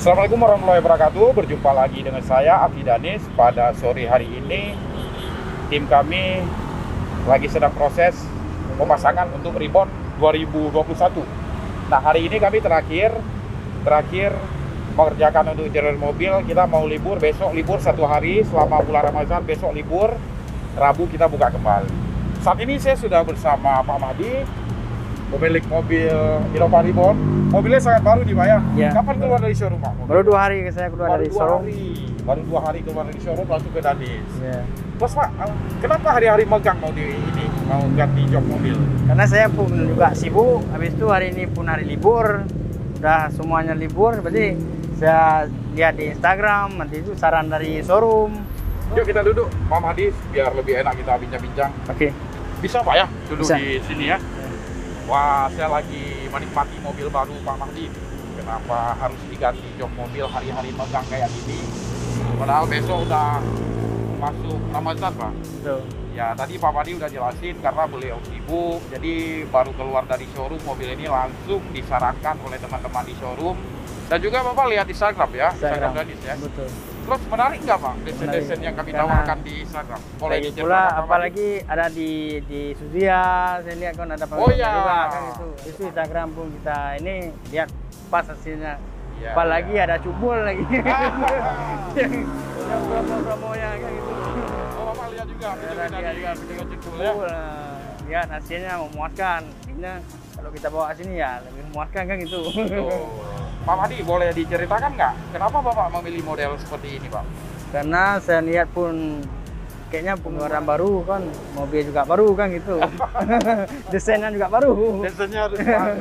Assalamualaikum warahmatullahi wabarakatuh. Berjumpa lagi dengan saya Afi Danis. Pada sore hari ini tim kami lagi sedang proses pemasangan untuk Reborn 2021. Nah, hari ini kami terakhir mengerjakan untuk interior mobil. Kita mau libur, besok libur 1 hari selama bulan Ramadan, besok libur, Rabu kita buka kembali. Saat ini saya sudah bersama Pak Mahdi, pemilik mobil Innova Reborn. Mobilnya sangat baru nih Pak ya? Ya. Kapan keluar dari showroom Pak? Baru 2 hari saya keluar dari showroom. Baru 2 hari keluar dari showroom langsung ke Danis. Ya. Terus Pak, kenapa hari-hari megang mau mau ganti jok mobil? Karena saya pun juga sibuk. Habis itu hari ini pun hari libur. Udah semuanya libur. Berarti saya lihat di Instagram. Nanti itu saran dari showroom. Yuk kita duduk Pak Mahdi biar lebih enak kita bincang-bincang. Oke. Bisa Pak ya? Duduk Bisa. di sini ya. Wah, saya lagi menikmati mobil baru Pak Mahdi. Kenapa harus diganti jok mobil hari-hari megang kayak gini? Padahal besok udah masuk Ramadan Pak. Betul. Ya tadi Pak Mahdi udah jelasin karena beliau sibuk, jadi baru keluar dari showroom mobil ini langsung disarankan oleh teman-teman di showroom. Dan juga Bapak lihat Instagram ya, Instagram Danis ya. Betul. Terus menarik nggak Pak desain-desain yang kami tawarkan di Instagram? Boleh Lagi diceritakan, pula Pak Mahdi? apalagi ada di Sudia, saya lihat kan ada Oh iya. juga kan itu Instagram pun kita ini lihat pas hasilnya. Iya, Apalagi iya. ada cubul lagi. yang promo-promonya kan gitu. Oh Bapak lihat juga video kita Lihat di juga video judul ya? Lihat hasilnya memuaskan. Akhirnya kalau kita bawa sini ya lebih memuaskan kan gitu. Oh. Pak Mahdi boleh diceritakan nggak kenapa Bapak memilih model seperti ini Pak? Karena saya lihat pun kayaknya pengeluaran baru kan, mobil juga baru kan gitu. Desainnya juga baru. Desainnya harus baru.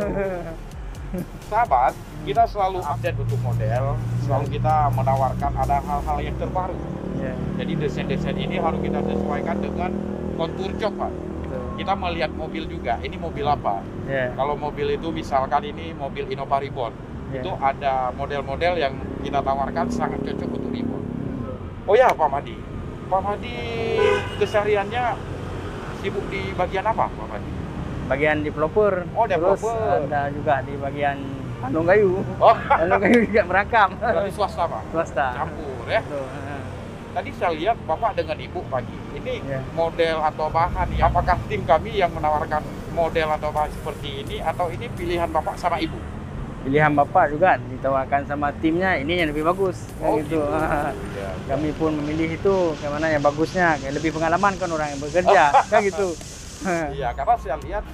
Sahabat, kita selalu update untuk model, selalu kita menawarkan ada hal-hal yang terbaru. Ya, Jadi desain-desain ini harus kita sesuaikan dengan kontur jok Pak. betul. Kita melihat mobil juga, ini mobil apa? Ya, Kalau mobil itu misalkan ini mobil Innova Reborn, ya. itu ada model-model yang kita tawarkan sangat cocok untuk Reborn. Oh ya Pak Mahdi, Pak Mahdi kesehariannya sibuk di bagian apa Pak Mahdi? Bagian developer. Oh, Terus developer. ada juga di bagian Bandung Kayu. Oh, Bandung Kayu juga merakam. dari swasta Pak? Swasta. Campur ya? Betul. Tadi saya lihat Bapak dengan Ibu pagi. Ini Ya. model atau bahan, apakah tim kami yang menawarkan model atau bahan seperti ini atau ini pilihan Bapak sama Ibu? Pilihan Bapak juga ditawarkan sama timnya, ini yang lebih bagus. Kan Oh, gitu. Ya. Kami pun memilih itu yang mana yang bagusnya, kayak lebih pengalaman kan orang yang bekerja, kan gitu. Iya, karena saya lihat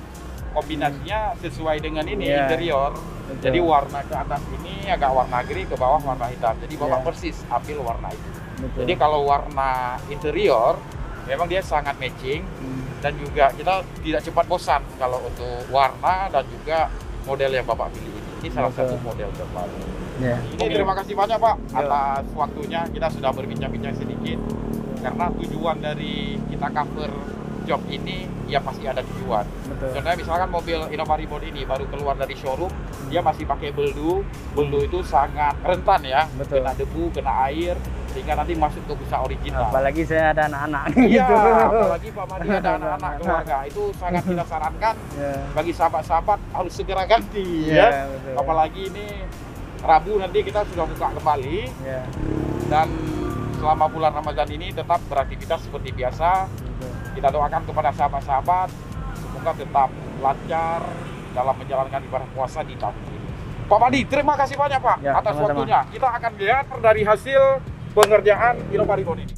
kombinasinya sesuai dengan ini Iya. interior. Betul. Jadi warna ke atas ini agak warna gris, ke bawah warna hitam. Jadi Bapak Iya. persis ambil warna itu. Betul. Jadi kalau warna interior memang dia sangat matching dan juga kita tidak cepat bosan kalau untuk warna dan juga model yang Bapak pilih ini. Ini salah Betul. satu model terbaru. Ya. Ini terima kasih banyak Pak Yo. atas waktunya. Kita sudah berbincang-bincang sedikit karena tujuan dari kita cover job ini ya pasti ada tujuan. Betul. Contohnya misalkan mobil Innova Reborn ini baru keluar dari showroom, dia masih pakai beldu. Beldu itu sangat rentan ya, Betul. kena debu, kena air, sehingga nanti masuk ke busa original. Apalagi saya ada anak-anak Iya, gitu. apalagi Pak Mahdi ada anak-anak keluarga, itu sangat kita sarankan Ya. bagi sahabat-sahabat harus segera ganti Iya, ya. betul. Apalagi ini Rabu nanti kita sudah buka kembali Ya. dan selama bulan Ramadan ini tetap beraktivitas seperti biasa. Betul. Kita doakan kepada sahabat-sahabat semoga tetap lancar dalam menjalankan ibadah puasa di tahun ini. Pak Mahdi, terima kasih banyak Pak Ya, atas sama-sama. waktunya. Kita akan lihat dari hasil pengerjaan Innova Reborn ini.